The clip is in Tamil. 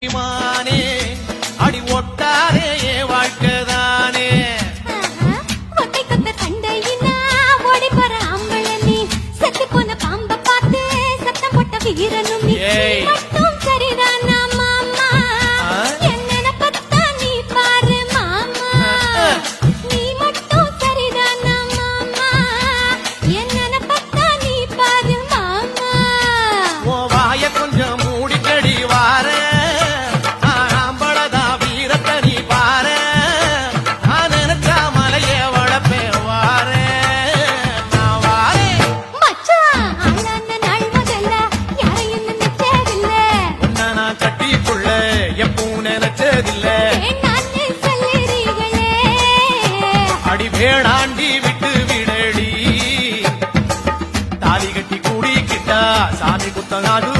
அடி ஒட்டாரே வாழ்க்கைதானே ஒட்டை கொத்த சண்டையினா ஓடி போற ஆம்பள நீ செத்து போன பாம்ப பார்த்து சத்தம் போட்ட வீரனும் நீ மட்டும் சரிதானா மாமா என்ன பத்தா நீ பாரு மாமா நீ மட்டும் சரிதானா மாமா என்ன பத்தா நீ பாரு மாமா ஓ வாய கொஞ்சம் மூடிக்கடி வார அடி வேணாண்டி விட்டு விடடி தாலி கட்டி கூடிக்கிட்டா சாமி குத்தங்காது